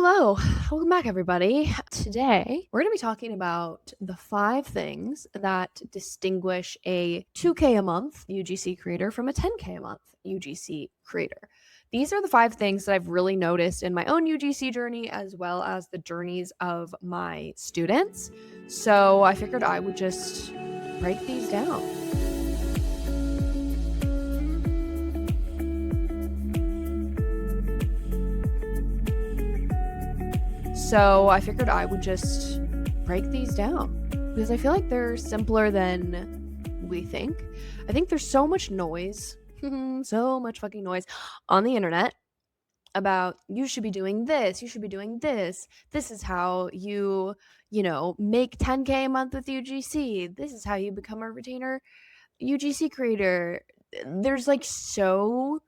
Hello. Welcome back, everybody. Today, we're going to be talking about the 5 things that distinguish a 2K a month UGC creator from a 10K a month UGC creator. These are the 5 things that I've really noticed in my own UGC journey, as well as the journeys of my students. So I figured I would just break these down. Because I feel like they're simpler than we think. I think there's so much noise, so much fucking noise on the internet about you should be doing this, you should be doing this. This is how you make 10K a month with UGC. This is how you become a retainer UGC creator. There's like so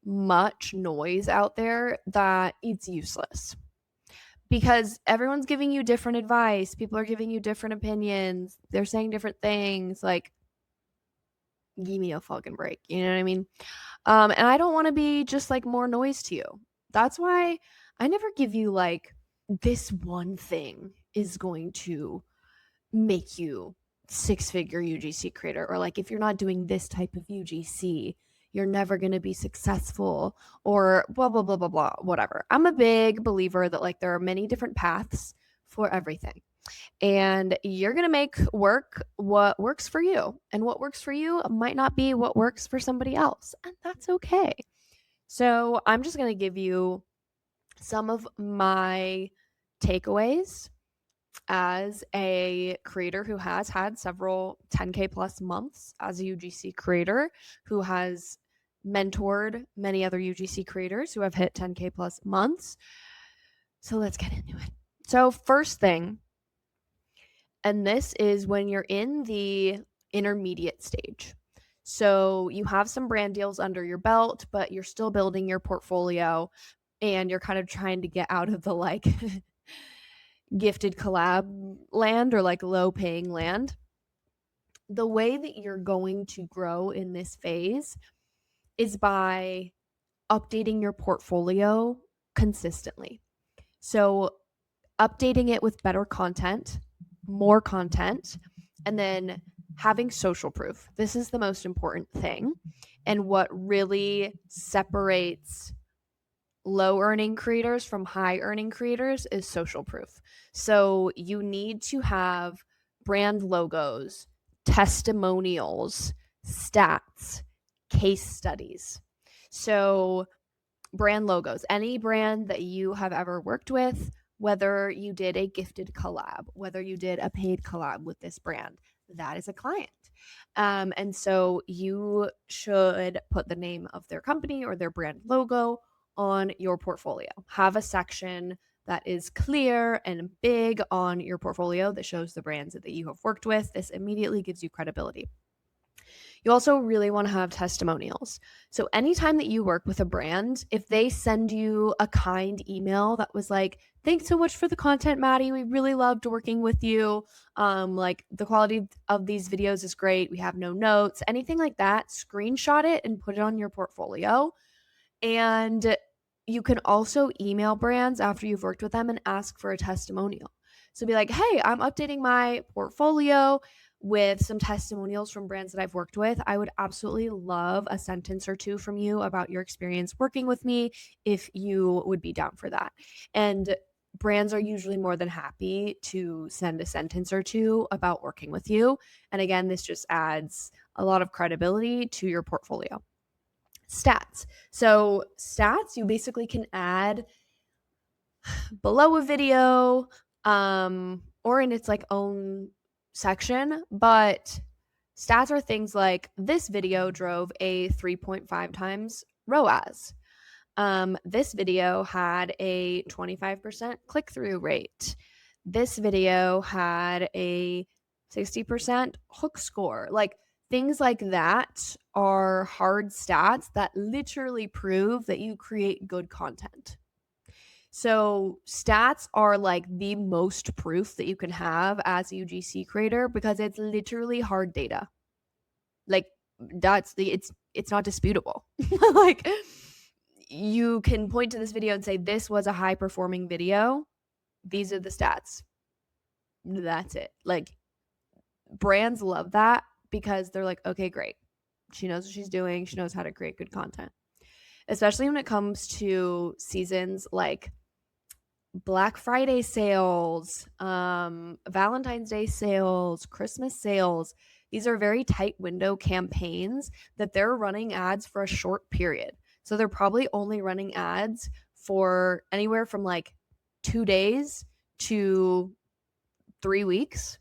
much noise out there that it's useless. Because everyone's giving you different advice. People are giving you different opinions. They're saying different things. Like, give me a fucking break. You know what I mean? And I don't want to be just like more noise to you. That's why I never give you like this one thing is going to make you 6-figure UGC creator, or like if you're not doing this type of UGC, you're never going to be successful, or blah, blah, blah, blah, blah, whatever. I'm a big believer that like there are many different paths for everything. And you're going to make work what works for you. And what works for you might not be what works for somebody else. And that's okay. So I'm just going to give you some of my takeaways as a creator who has had several 10K plus months as a UGC creator, who has mentored many other UGC creators who have hit 10K plus months. So let's get into it. So first thing, and this is when you're in the intermediate stage. So you have some brand deals under your belt, but you're still building your portfolio and you're kind of trying to get out of the like gifted collab land or like low paying land. The way that you're going to grow in this phase is by updating your portfolio consistently. So updating it with better content, more content, and then having social proof. This is the most important thing. And what really separates low earning creators from high earning creators is social proof. So you need to have brand logos, testimonials, stats, case studies. So brand logos, any brand that you have ever worked with, whether you did a gifted collab, whether you did a paid collab with this brand, that is a client. And so you should put the name of their company or their brand logo on your portfolio. Have a section that is clear and big on your portfolio that shows the brands that you have worked with. This immediately gives you credibility. You also really want to have testimonials. So anytime that you work with a brand, if they send you a kind email that was like, thanks so much for the content, Maddie. We really loved working with you. Like the quality of these videos is great. We have no notes, anything like that, screenshot it and put it on your portfolio. And you can also email brands after you've worked with them and ask for a testimonial. So be like, hey, I'm updating my portfolio with some testimonials from brands that I've worked with. I would absolutely love a sentence or two from you about your experience working with me if you would be down for that. And brands are usually more than happy to send a sentence or two about working with you. And again, this just adds a lot of credibility to your portfolio. Stats. So stats, you basically can add below a video or in its like own section, but stats are things like this video drove a 3.5 times ROAS. This video had a 25% click-through rate. This video had a 60% hook score. Like things like that are hard stats that literally prove that you create good content. So stats are like the most proof that you can have as a UGC creator because it's literally hard data. Like it's not disputable. Like you can point to this video and say, this was a high performing video. These are the stats. That's it. Like, brands love that because they're like, okay, great. She knows what she's doing. She knows how to create good content, especially when it comes to seasons like Black Friday sales, Valentine's Day sales, Christmas sales. These are very tight window campaigns that they're running ads for a short period. So they're probably only running ads for anywhere from like 2 days to 3 weeks.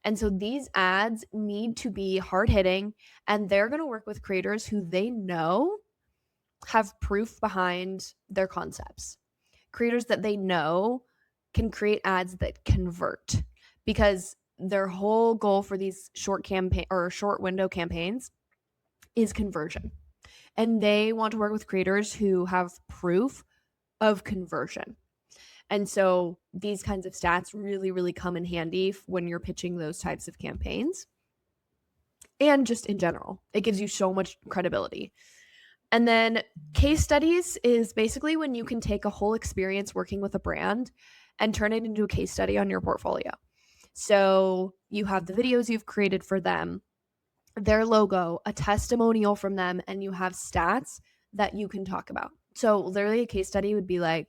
And so these ads need to be hard hitting, and they're going to work with creators who they know have proof behind their concepts. Creators that they know can create ads that convert, because their whole goal for these short campaign or short window campaigns is conversion. And they want to work with creators who have proof of conversion. And so these kinds of stats really, really come in handy when you're pitching those types of campaigns. And just in general, it gives you so much credibility. And then case studies is basically when you can take a whole experience working with a brand and turn it into a case study on your portfolio. So you have the videos you've created for them, their logo, a testimonial from them, and you have stats that you can talk about. So literally a case study would be like,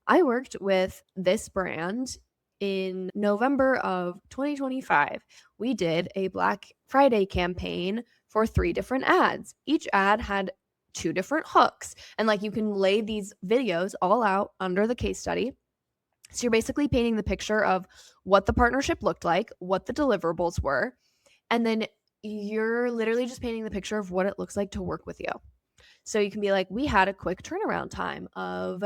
I worked with this brand in November of 2025. We did a Black Friday campaign for 3 different ads. Each ad had 2 different hooks. And like, you can lay these videos all out under the case study. So you're basically painting the picture of what the partnership looked like, what the deliverables were, and then you're literally just painting the picture of what it looks like to work with you. So you can be like, we had a quick turnaround time of,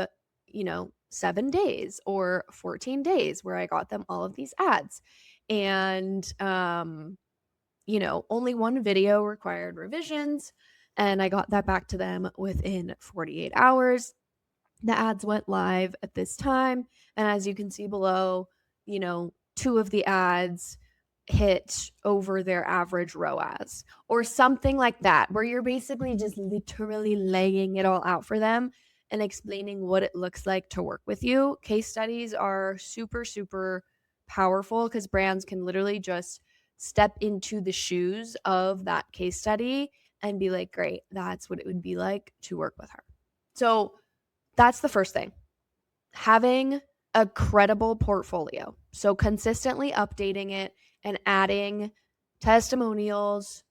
7 days or 14 days where I got them all of these ads. And, only one video required revisions, and I got that back to them within 48 hours. The ads went live at this time. And as you can see below, 2 of the ads hit over their average ROAS or something like that, where you're basically just literally laying it all out for them and explaining what it looks like to work with you. Case studies are super, super powerful because brands can literally just step into the shoes of that case study and be like, great, that's what it would be like to work with her. So that's the first thing. Having a credible portfolio. So consistently updating it and adding testimonials,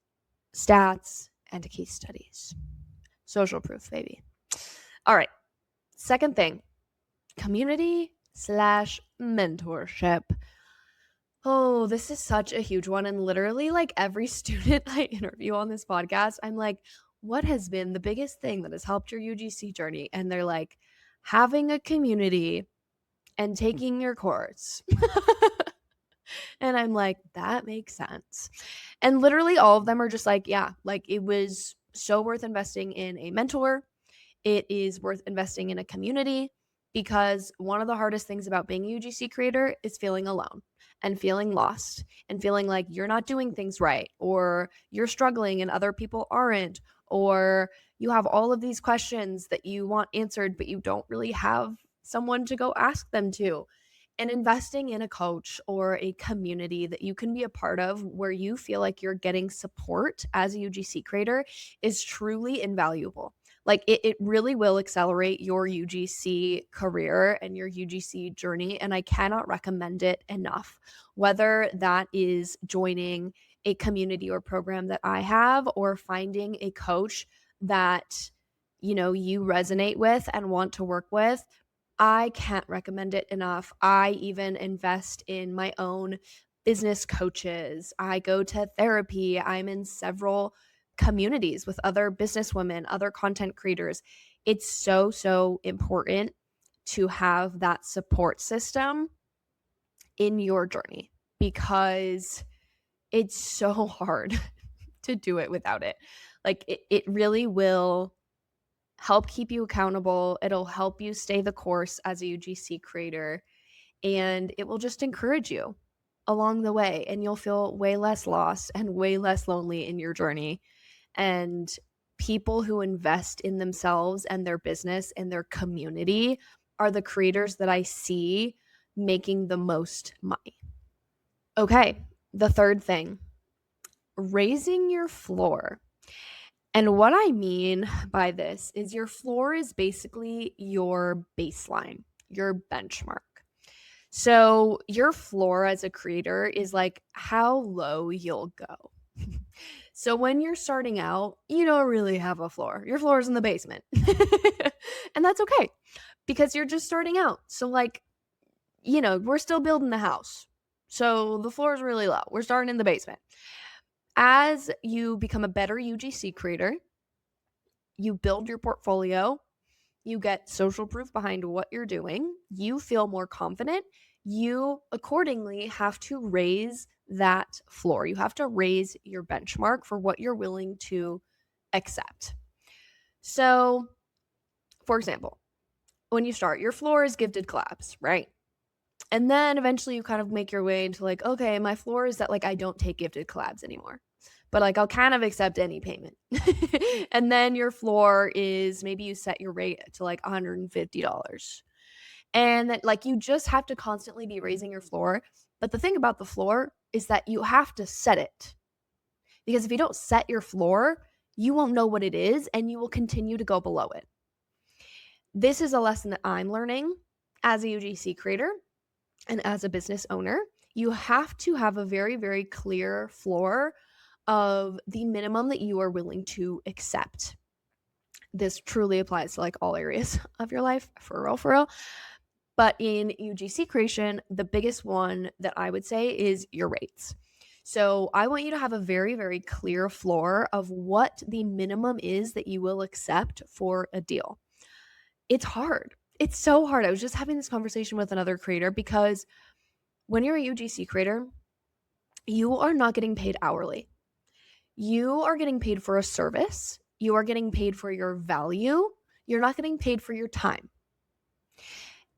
stats, and case studies. Social proof, baby. All right. Second thing, community/mentorship. Oh, this is such a huge one. And literally, like, every student I interview on this podcast, I'm like, what has been the biggest thing that has helped your UGC journey? And they're like, having a community and taking your course. And I'm like, that makes sense. And literally all of them are just like, yeah, like, it was so worth investing in a mentor. It is worth investing in a community, because one of the hardest things about being a UGC creator is feeling alone and feeling lost and feeling like you're not doing things right, or you're struggling and other people aren't, or you have all of these questions that you want answered, but you don't really have someone to go ask them to. And investing in a coach or a community that you can be a part of where you feel like you're getting support as a UGC creator is truly invaluable. Like, it really will accelerate your UGC career and your UGC journey. And I cannot recommend it enough. Whether that is joining a community or program that I have, or finding a coach that, you resonate with and want to work with, I can't recommend it enough. I even invest in my own business coaches. I go to therapy. I'm in several communities with other businesswomen, other content creators. It's so, so important to have that support system in your journey, because it's so hard to do it without it. Like, it really will help keep you accountable. It'll help you stay the course as a UGC creator, and it will just encourage you along the way, and you'll feel way less lost and way less lonely in your journey. And people who invest in themselves and their business and their community are the creators that I see making the most money. Okay, the third thing, raising your floor. And what I mean by this is your floor is basically your baseline, your benchmark. So your floor as a creator is like how low you'll go. So when you're starting out, you don't really have a floor. Your floor is in the basement. And that's okay because you're just starting out. So like, we're still building the house. So the floor is really low. We're starting in the basement. As you become a better UGC creator, you build your portfolio, you get social proof behind what you're doing, you feel more confident, you accordingly have to raise that floor. You have to raise your benchmark for what you're willing to accept. So, for example, when you start, your floor is gifted collabs, right? And then eventually you kind of make your way into like, okay, my floor is that like I don't take gifted collabs anymore, but like I'll kind of accept any payment. And then your floor is maybe you set your rate to like $150. And that like you just have to constantly be raising your floor. But the thing about the floor is that you have to set it. Because if you don't set your floor, you won't know what it is and you will continue to go below it. This is a lesson that I'm learning as a UGC creator and as a business owner. You have to have a very, very clear floor of the minimum that you are willing to accept. This truly applies to like all areas of your life, for real. But in UGC creation, the biggest one that I would say is your rates. So I want you to have a very, very clear floor of what the minimum is that you will accept for a deal. It's hard. It's so hard. I was just having this conversation with another creator because when you're a UGC creator, you are not getting paid hourly. You are getting paid for a service. You are getting paid for your value. You're not getting paid for your time.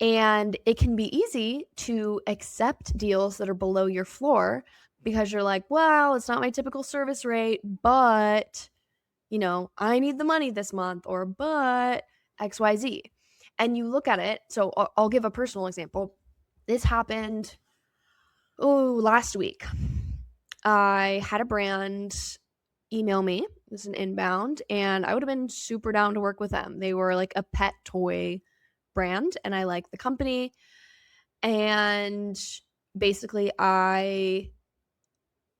And it can be easy to accept deals that are below your floor because you're like, well, it's not my typical service rate, but, I need the money this month, or but XYZ. And you look at it. So I'll give a personal example. This happened, last week. I had a brand email me. It was an inbound, and I would have been super down to work with them. They were like a pet toy brand, and I like the company. And basically,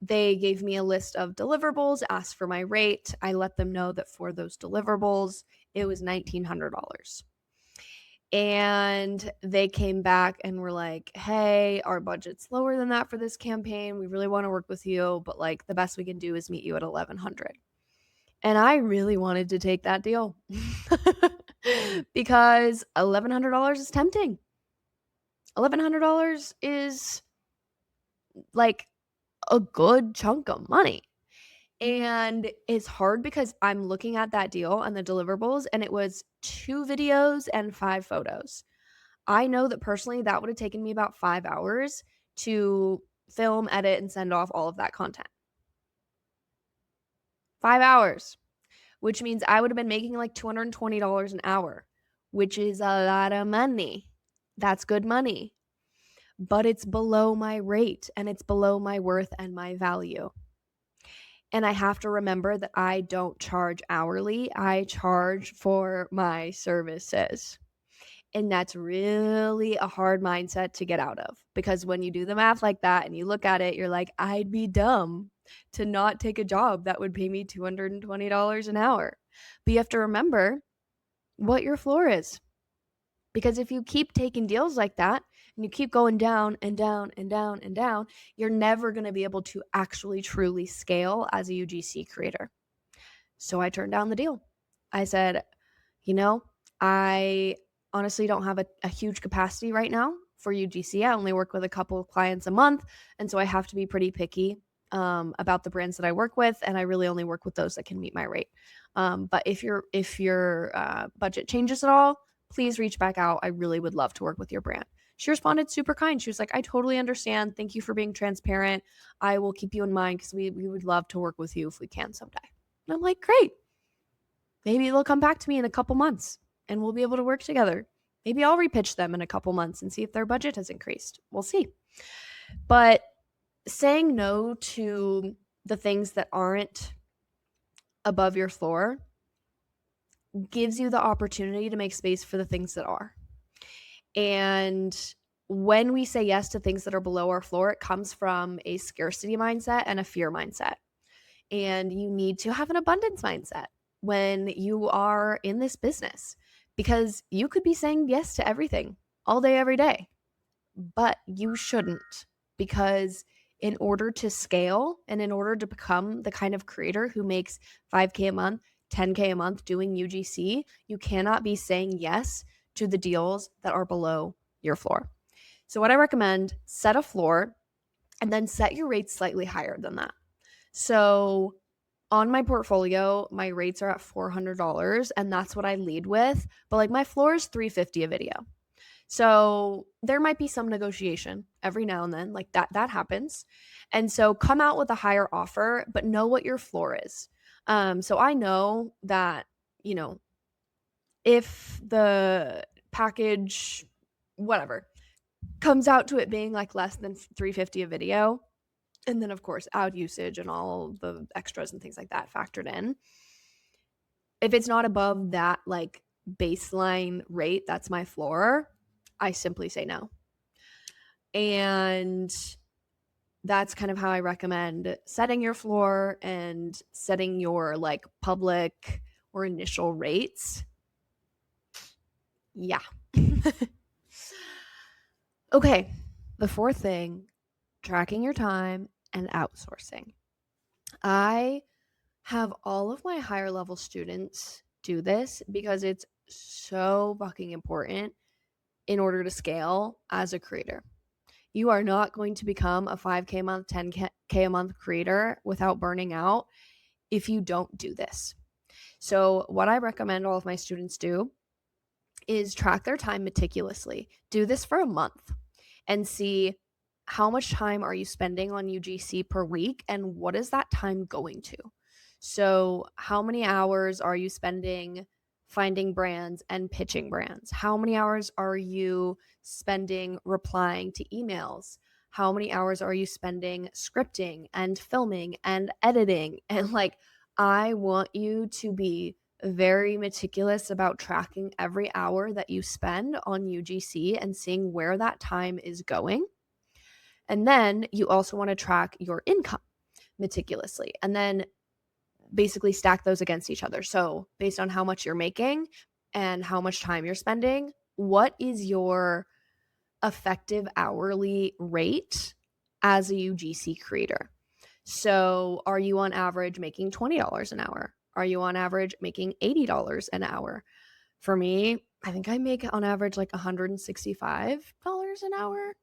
they gave me a list of deliverables, asked for my rate. I let them know that for those deliverables, it was $1,900. And they came back and were like, hey, our budget's lower than that for this campaign. We really want to work with you, but like the best we can do is meet you at $1,100. And I really wanted to take that deal because $1,100 is tempting. $1,100 is like a good chunk of money. And it's hard because I'm looking at that deal and the deliverables, and it was 2 videos and 5 photos. I know that personally that would have taken me about 5 hours to film, edit, and send off all of that content. 5 hours, which means I would have been making like $220 an hour, which is a lot of money. That's good money. But it's below my rate and it's below my worth and my value. And I have to remember that I don't charge hourly. I charge for my services. And that's really a hard mindset to get out of, because when you do the math like that and you look at it, you're like, I'd be dumb to not take a job that would pay me $220 an hour. But you have to remember what your floor is. Because if you keep taking deals like that and you keep going down and down and down and down, you're never going to be able to actually truly scale as a UGC creator. So I turned down the deal. I said, I honestly don't have a huge capacity right now for UGC. I only work with a couple of clients a month. And so I have to be pretty picky about the brands that I work with. And I really only work with those that can meet my rate. But if your budget changes at all, please reach back out. I really would love to work with your brand. She responded super kind. She was like, I totally understand. Thank you for being transparent. I will keep you in mind because we would love to work with you if we can someday. And I'm like, great. Maybe they'll come back to me in a couple months and we'll be able to work together. Maybe I'll repitch them in a couple months and see if their budget has increased. We'll see. But saying no to the things that aren't above your floor gives you the opportunity to make space for the things that are. And when we say yes to things that are below our floor, it comes from a scarcity mindset and a fear mindset. And you need to have an abundance mindset when you are in this business, because you could be saying yes to everything all day, every day, but you shouldn't, because in order to scale and in order to become the kind of creator who makes 5K a month, 10K a month doing UGC, you cannot be saying yes to the deals that are below your floor. So what I recommend, set a floor and then set your rates slightly higher than that. So on my portfolio, my rates are at $400 and that's what I lead with, but like my floor is $350 a video. So there might be some negotiation every now and then, like that happens. And so come out with a higher offer, but know what your floor is. So I know that, you know, if the package, whatever, comes out to it being like less than $350 a video, and then of course ad usage and all the extras and things like that factored in, if it's not above that like baseline rate, that's my floor, I simply say no. And that's kind of how I recommend setting your floor and setting your like public or initial rates. Yeah. Okay. The fourth thing, tracking your time and outsourcing. I have all of my higher level students do this because it's so fucking important in order to scale as a creator. You are not going to become a 5K a month, 10K a month creator without burning out if you don't do this. So what I recommend all of my students do is track their time meticulously. Do this for a month and see how much time are you spending on UGC per week and what is that time going to? So how many hours are you spending finding brands and pitching brands? How many hours are you spending replying to emails? How many hours are you spending scripting and filming and editing? And like, I want you to be very meticulous about tracking every hour that you spend on UGC and seeing where that time is going. And then you also want to track your income meticulously and then basically stack those against each other. So based on how much you're making and how much time you're spending, what is your effective hourly rate as a UGC creator? So are you on average making $20 an hour? Are you on average making $80 an hour? For me, I think I make on average like $165 an hour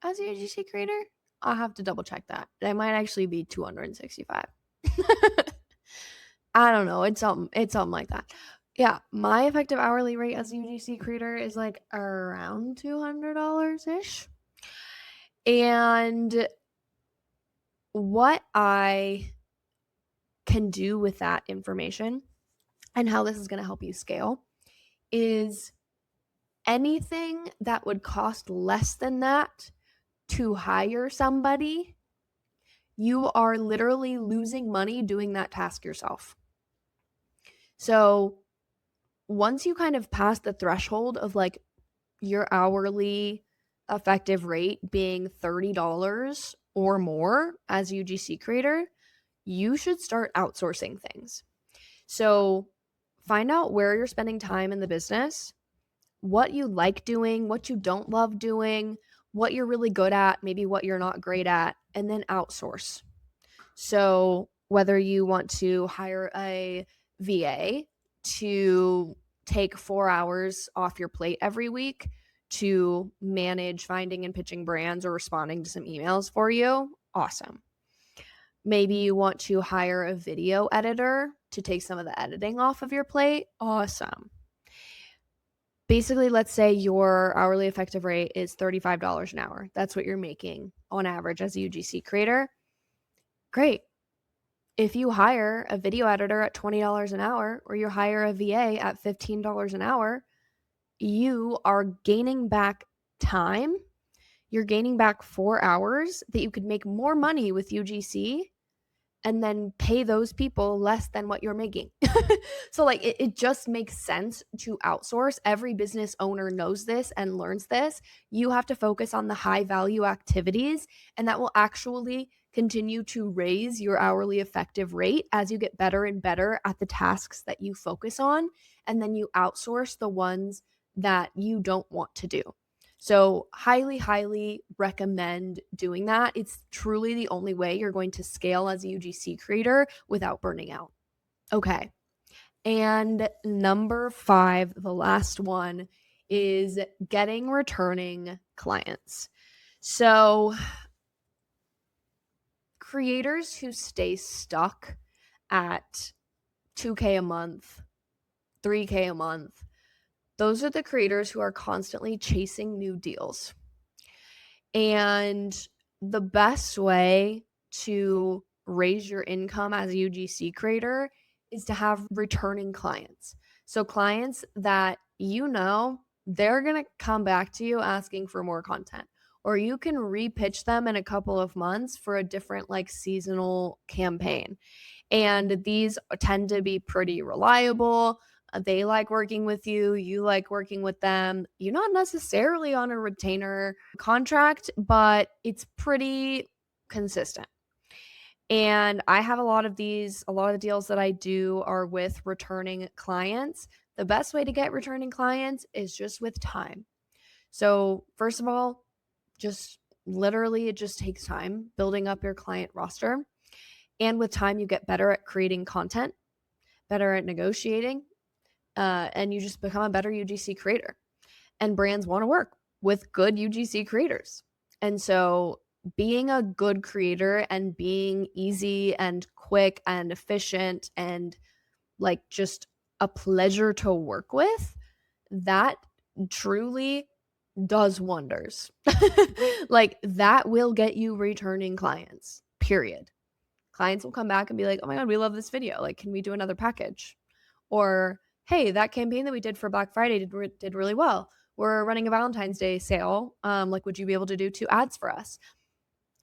as a UGC creator. I'll have to double check that. That might actually be $265. I don't know. It's something like that. Yeah, my effective hourly rate as a UGC creator is like around $200-ish. And what I can do with that information and how this is going to help you scale is anything that would cost less than that to hire somebody, you are literally losing money doing that task yourself. So once you kind of pass the threshold of like your hourly effective rate being $30 or more as UGC creator, you should start outsourcing things. So find out where you're spending time in the business, what you like doing, what you don't love doing, what you're really good at, maybe what you're not great at, and then outsource. So whether you want to hire a VA to take 4 hours off your plate every week to manage finding and pitching brands or responding to some emails for you, awesome. Maybe you want to hire a video editor to take some of the editing off of your plate, awesome. Basically, let's say your hourly effective rate is $35 an hour. That's what you're making on average as a UGC creator. Great. If you hire a video editor at $20 an hour, or you hire a VA at $15 an hour, you are gaining back time. You're gaining back 4 hours that you could make more money with UGC and then pay those people less than what you're making. So like it just makes sense to outsource. Every business owner knows this and learns this. You have to focus on the high value activities, and that will actually continue to raise your hourly effective rate as you get better and better at the tasks that you focus on, and then you outsource the ones that you don't want to do. So, highly, highly recommend doing that. It's truly the only way you're going to scale as a UGC creator without burning out. Okay. And number 5, the last one, is getting returning clients. So, creators who stay stuck at 2K a month, 3K a month, those are the creators who are constantly chasing new deals. And the best way to raise your income as a UGC creator is to have returning clients. So clients that they're going to come back to you asking for more content, or you can repitch them in a couple of months for a different like seasonal campaign. And these tend to be pretty reliable. They like working with you. You like working with them. You're not necessarily on a retainer contract, but it's pretty consistent. And I have a lot of the deals that I do are with returning clients. The best way to get returning clients is just with time. So, first of all, it just takes time building up your client roster. And with time, you get better at creating content, better at negotiating, and you just become a better UGC creator. And brands want to work with good UGC creators. And so being a good creator and being easy and quick and efficient and like just a pleasure to work with, that truly does wonders. Like that will get you returning clients, period. Clients will come back and be like, oh my God, we love this video. Like, can we do another package? Or, hey, that campaign that we did for Black Friday did really well. We're running a Valentine's Day sale. Like, would you be able to do 2 ads for us?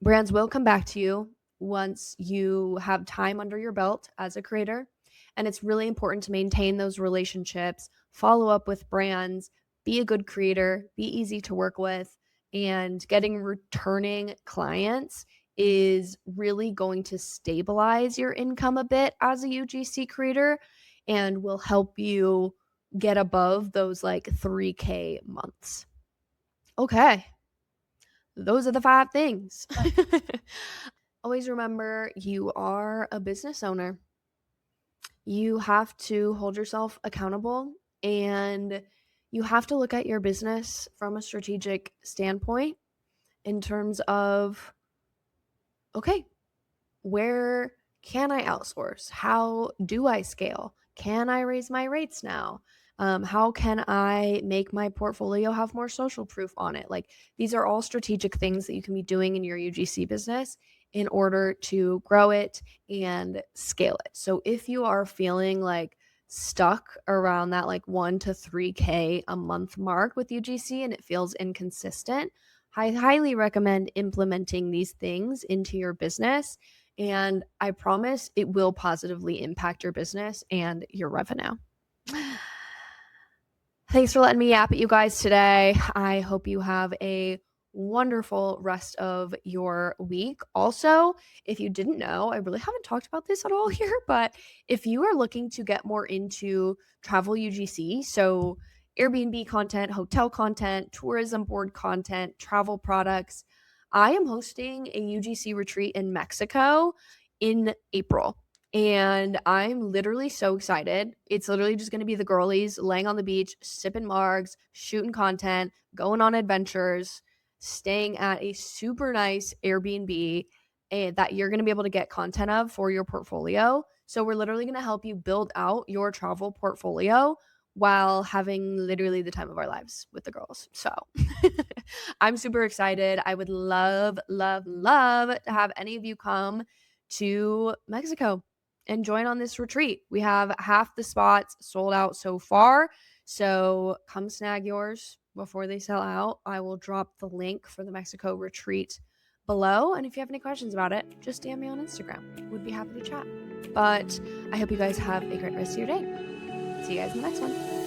Brands will come back to you once you have time under your belt as a creator. And it's really important to maintain those relationships, follow up with brands, be a good creator, be easy to work with, and getting returning clients is really going to stabilize your income a bit as a UGC creator and will help you get above those like 3K months. Okay. Those are the 5 things. Always remember, you are a business owner. You have to hold yourself accountable, and you have to look at your business from a strategic standpoint in terms of, okay, where can I outsource? How do I scale? Can I raise my rates now? How can I make my portfolio have more social proof on it? Like, these are all strategic things that you can be doing in your UGC business in order to grow it and scale it. So if you are feeling like stuck around that like 1 to 3K a month mark with UGC and it feels inconsistent, I highly recommend implementing these things into your business. And I promise it will positively impact your business and your revenue. Thanks for letting me yap at you guys today. I hope you have a wonderful rest of your week. Also, if you didn't know, I really haven't talked about this at all here, but if you are looking to get more into travel UGC, so Airbnb content, hotel content, tourism board content, travel products, I am hosting a UGC retreat in Mexico in April. And I'm literally so excited. It's literally just going to be the girlies laying on the beach, sipping margs, shooting content, going on adventures, staying at a super nice Airbnb that you're going to be able to get content of for your portfolio. So we're literally going to help you build out your travel portfolio while having literally the time of our lives with the girls. So I'm super excited. I would love, love, love to have any of you come to Mexico and join on this retreat. We have half the spots sold out so far. So come snag yours before they sell out. I will drop the link for the Mexico retreat below. And if you have any questions about it, just DM me on Instagram. We'd be happy to chat. But I hope you guys have a great rest of your day. See you guys in the next one.